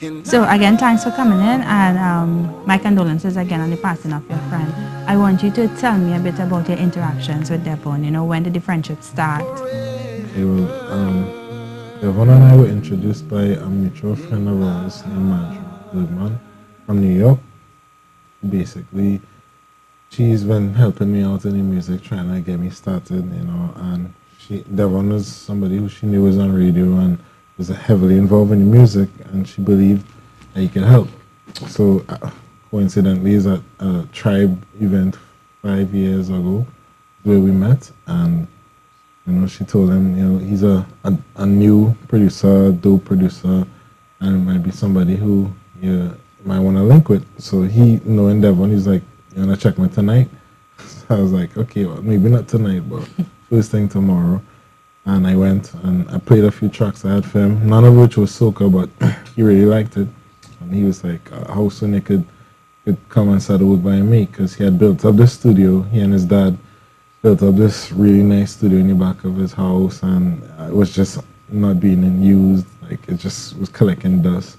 So again, thanks for coming in, and my condolences again on the passing of your friend. I want you to tell me a bit about your interactions with Devon. You know, when did the friendship start? Okay, well, Devon and I were introduced by a mutual friend of ours named Marjorie Bergman from New York. Basically, she's been helping me out in the music, trying to get me started, you know, and Devon was somebody who she knew was on radio and was heavily involved in the music, and she believed that he could help. So, coincidentally, is at a tribe event 5 years ago where we met, and you know, she told him, you know, he's a new producer, a dope producer, and it might be somebody who you might want to link with. So he, knowing Devon, he's like, you want to check me tonight? So I was like, okay, well, maybe not tonight, but first thing tomorrow. And I went and I played a few tracks I had for him, none of which was soca, but he really liked it. And he was like, how soon he could come and start work by me, because he had built up this studio, he and his dad built up this really nice studio in the back of his house, and it was just not being used, like it just was collecting dust.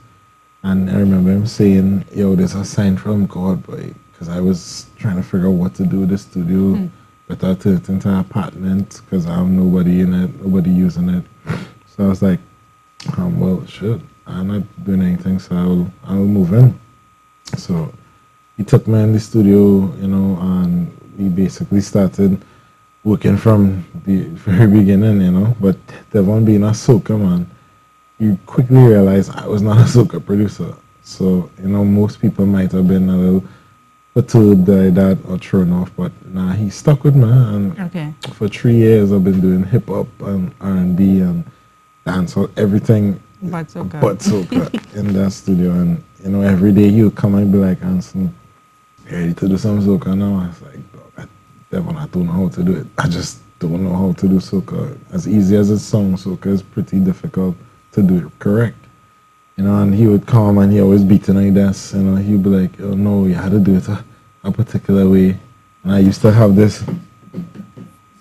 And I remember him saying, yo, there's a sign from God, boy, because I was trying to figure out what to do with the studio. But I turned it into an apartment because I have nobody in it, nobody using it. So I was like, well, shit, I'm not doing anything, so I'll move in. So he took me in the studio, you know, and we basically started working from the very beginning, you know. But Devon being a soca man, you quickly realize I was not a soca producer. So, you know, most people might have been a little perturbed by that or thrown off, but nah, he stuck with me, and for 3 years I've been doing hip hop and R&B and dancehall, everything but soca in that studio. And you know, every day he would come and be like, Anson, ready to do some soca now? I was like, dog, Devon, I don't know how to do it. I just don't know how to do soca. As easy as it sounds, soca is pretty difficult to do it correct. You know, and he would come and he always beating on the desk. You know, he'd be like, oh no, you had to do it a particular way. And I used to have this,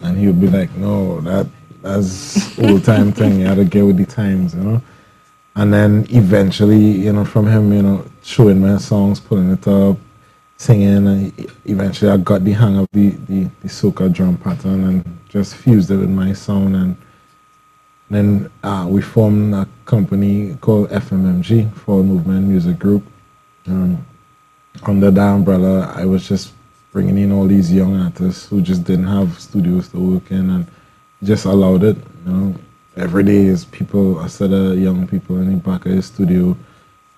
and he would be like, no, that's old time thing. You had to get with the times, you know. And then eventually, you know, from him, you know, showing me songs, pulling it up, singing, and eventually I got the hang of the soca drum pattern and just fused it with my sound. And then we formed a company called FMMG, Forward Movement Music Group. Under that umbrella, I was just bringing in all these young artists who just didn't have studios to work in, and just allowed it. You know, every day is people, a set of young people in the back of the studio.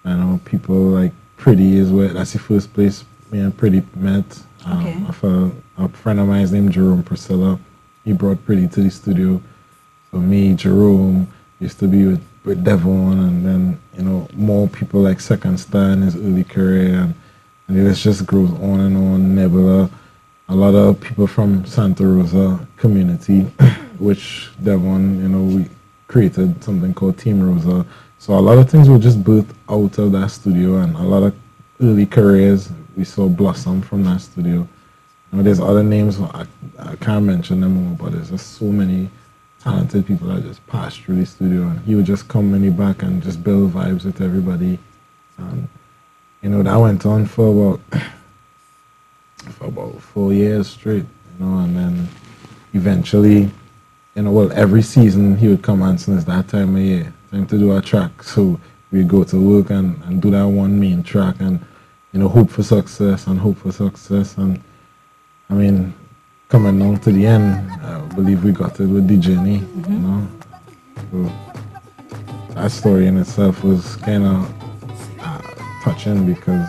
You know, people like Pretty is where, that's the first place me and Pretty met. A friend of mine named Jerome Priscilla, he brought Pretty to the studio. So me, Jerome, used to be with Devon, and then, you know, more people like Second Star in his early career, and it just grows on and on. Nebula, a lot of people from Santa Rosa community, which Devon, you know, we created something called Team Rosa. So a lot of things were just birthed out of that studio, and a lot of early careers we saw blossom from that studio. You know, there's other names, I can't mention them all, but there's just so many talented people that just passed through the studio, and he would just come in the back and just build vibes with everybody. And you know, that went on for about 4 years straight, you know. And then eventually, you know, well, every season he would come, Anson, it's that time of year, time to do a track. So we go to work and do that one main track, and you know, hope for success. And I mean, coming down to the end, I believe we got it with the journey, you know. So that story in itself was kind of touching, because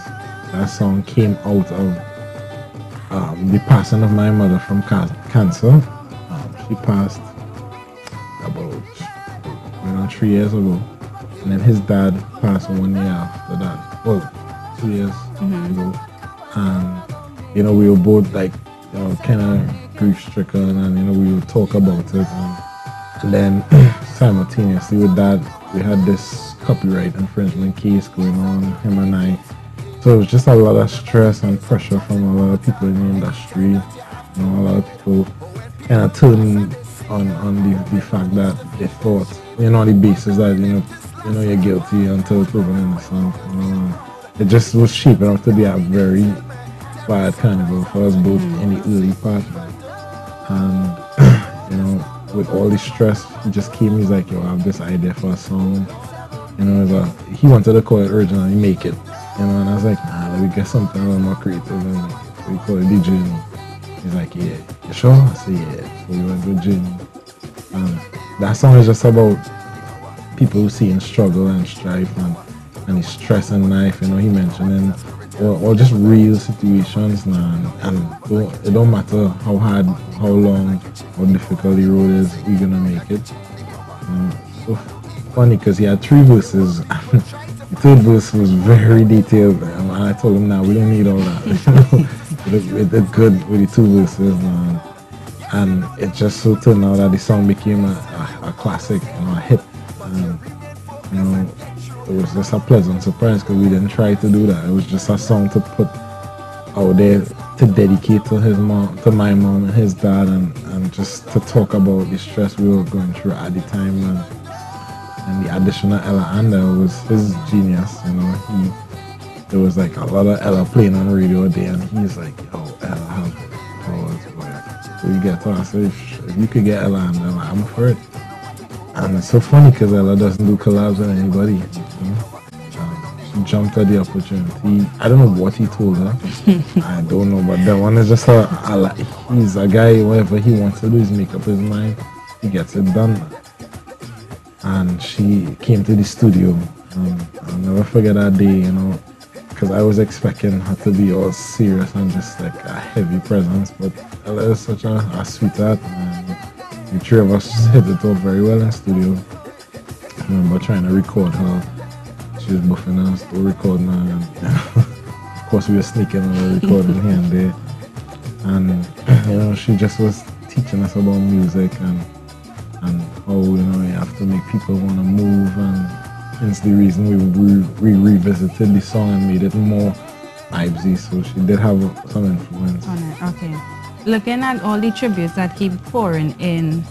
that song came out of the passing of my mother from cancer. She passed about 3 years ago, and then his dad passed 1 year after that. Well, 2 years ago, and you know, we were both like, you know, kind of grief-stricken, and you know, we would talk about it, and then simultaneously with that, we had this copyright infringement case going on, him and I. So it was just a lot of stress and pressure from a lot of people in the industry. You know, a lot of people kind of turned on the fact that they thought, you know, on the basis that, you know, you know, you're guilty until proven innocent. You know, it just was shaping up to be a very bad carnival for us both in the early part. And, you know, with all the stress, he just came, he's like, yo, I have this idea for a song. You know, he wanted to call it originally Make It. You know, and I was like, nah, let me get something a little more creative. And we call it DJ. He's like, yeah, you sure? I said, yeah. So we went with Genie. And that song is just about people who see in struggle and strife and the stress in life. You know, he mentioning or just real situations, man. And it don't matter how hard, how long, how difficult the road is, we're gonna make it. So funny because he had 3 verses. The 3rd verse was very detailed, and I told him, "Now we don't need all that. It did good with the 2 verses, man." And it just so turned out that the song became a classic, you know, a hit. And you know, it was just a pleasant surprise because we didn't try to do that. It was just a song to put out there to dedicate to his mom, to my mom and his dad, and just to talk about the stress we were going through at the time. And the addition of Ella Anda was his genius. You know, there was like a lot of Ella playing on the radio there, and he's like, "Yo, Ella, how powers, boy." So you get to ask if you could get Ella Anda, I'm for it. And it's so funny because Ella doesn't do collabs with anybody. You know? She jumped at the opportunity. I don't know what he told her. I don't know, but that one is just he's a guy. Whatever he wants to do is make up his mind. He gets it done. And she came to the studio. I'll never forget that day, you know, because I was expecting her to be all serious and just like a heavy presence. But Ella is such a sweetheart. And the 3 of us hit it off very well in the studio. I remember trying to record her. She was buffing us, still recording her. And, of course, we were sneaking her recording here and there. And, you know, she just was teaching us about music and how, you know, you have to make people want to move, and hence the reason we revisited the song and made it more vibesy. So she did have some influence on it. Okay, looking at all the tributes that keep pouring in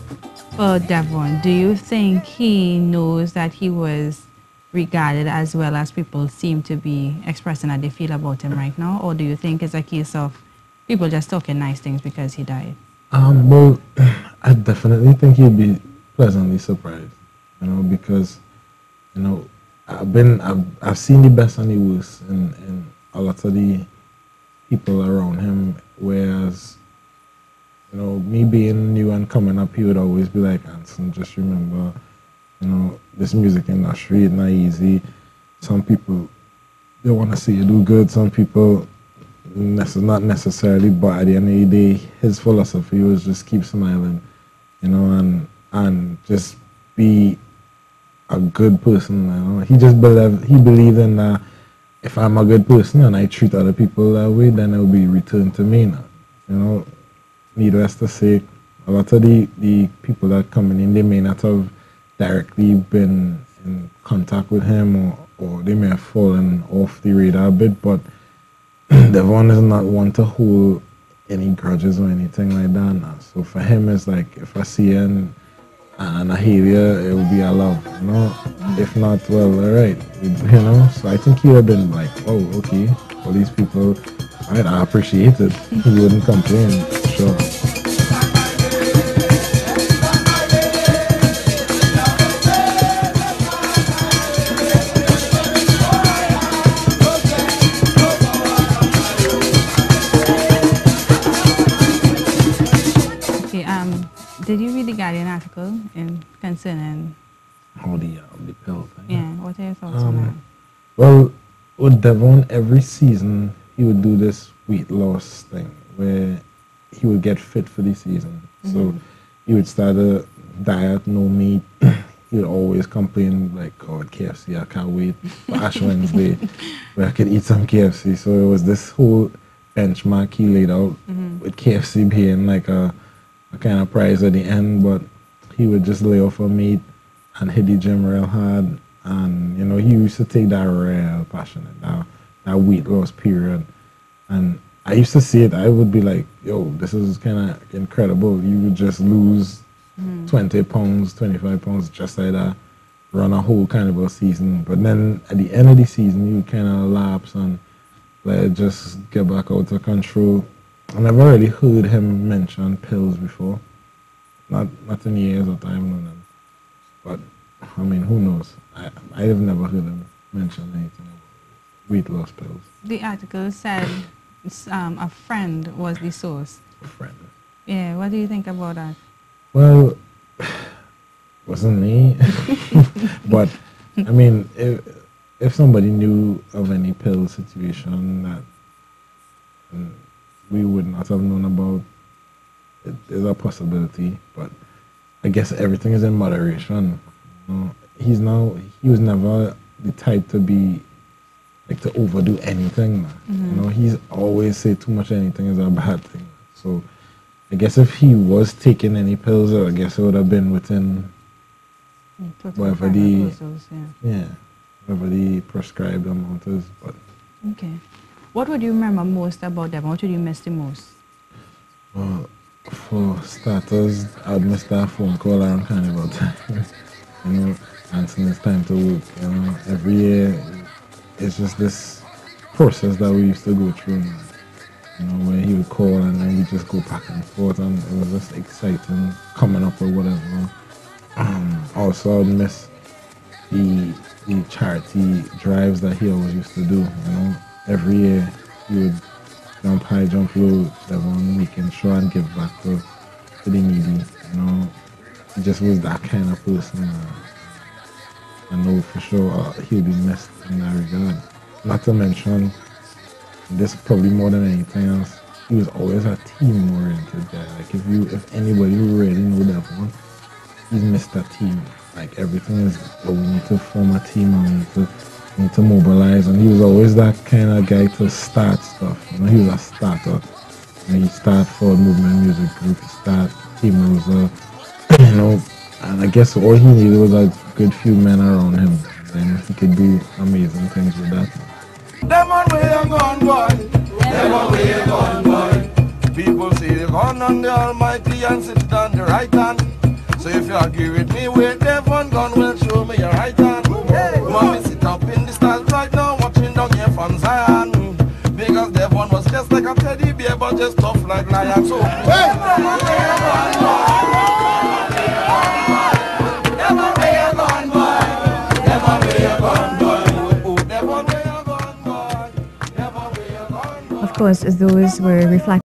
for Devon, do you think he knows that he was regarded as well as people seem to be expressing how they feel about him right now, or do you think it's a case of people just talking nice things because he died? Well, I definitely think he'd be pleasantly surprised, you know, because, you know, I've seen the best and the worst in a lot of the people around him, whereas, you know, me being new and coming up, he would always be like, Anson, just remember, you know, this music industry is not easy. Some people, they want to see you do good. Some people, not necessarily, but at the end of the day, his philosophy was just keep smiling, you know, and just be a good person. You know, he just believed in that if I'm a good person and I treat other people that way, then it will be returned to me now. You know, needless to say, a lot of the people that coming in, they may not have directly been in contact with him, or they may have fallen off the radar a bit, but Devon is not one to hold any grudges or anything like that now. So for him, it's like, if I see you and I hear you, it will be a love, you know. If not, well, alright, you know. So I think he would have been like, oh, okay, all these people, alright, I appreciate it. He wouldn't complain, for sure. Did you read the Guardian article concerning the pill thing? Yeah, what are your thoughts on that? Well, with Devon, every season he would do this weight loss thing where he would get fit for the season. So he would start a diet, no meat. He would always complain like, "Oh, KFC, I can't wait for Ash Wednesday where I could eat some KFC." So it was this whole benchmark he laid out with KFC being like a kind of prize at the end, but he would just lay off a meat and hit the gym real hard. And, you know, he used to take that real passionate, that weight loss period. And I used to see it, I would be like, yo, this is kind of incredible. You would just lose 20 pounds, 25 pounds just like that. run a whole carnival season. But then at the end of the season, you kind of lapse and let it just get back out of control. I never really heard him mention pills before. Not in years that I've known him. But I mean, who knows? I've never heard him mention anything about weight loss pills. The article said a friend was the source. A friend. Yeah, what do you think about that? Well, wasn't me. But I mean, if somebody knew of any pill situation that we would not have known about, it is a possibility. But I guess everything is in moderation. You know, he was never the type to be like to overdo anything. Mm-hmm. You know, he's always say too much anything is a bad thing. So I guess if he was taking any pills, I guess it would have been within whatever the whatever the prescribed amount is. But okay, what would you remember most about Devon? What would you miss the most? Well, for starters, I'd miss that phone call around carnival time. You know, Anson, it's time to work. You know, every year it's just this process that we used to go through. You know, where he would call and then we just go back and forth, and it was just exciting coming up with whatever. Also, I'd miss the charity drives that he always used to do. You know, every year he would jump high, jump low, Devon making sure and give back to the needy. You know, he just was that kind of person. I know for sure he'll be missed in that regard. Not to mention, this probably more than anything else, he was always a team-oriented guy. Like if anybody who really knew Devon, he's Mr. Team. Like everything is, we need to form a team and we need to mobilize. And he was always that kind of guy to start stuff. You know, he was a starter. You know, he started Forward Movement Music Group, he started Team Rosa, you know. And I guess all he needed was a good few men around him. And he could do amazing things with that. Devon, where you gone, boy? Devon, where you gone, boy? People say they're gone on the Almighty and sit on the right hand. So if you agree with me, where Devon gone, well, show me your right hand. Mommy sit up in the stars right now, watching down here from Zion. Because Devon was just like a teddy bear, but just tough like lion. So, hey! Devon, where you gone, boy? Devon, where you gone, boy? Devon, where you gone, boy? Oh, Devon, where you gone, boy? Devon, where you gone, boy? Of course, those were reflections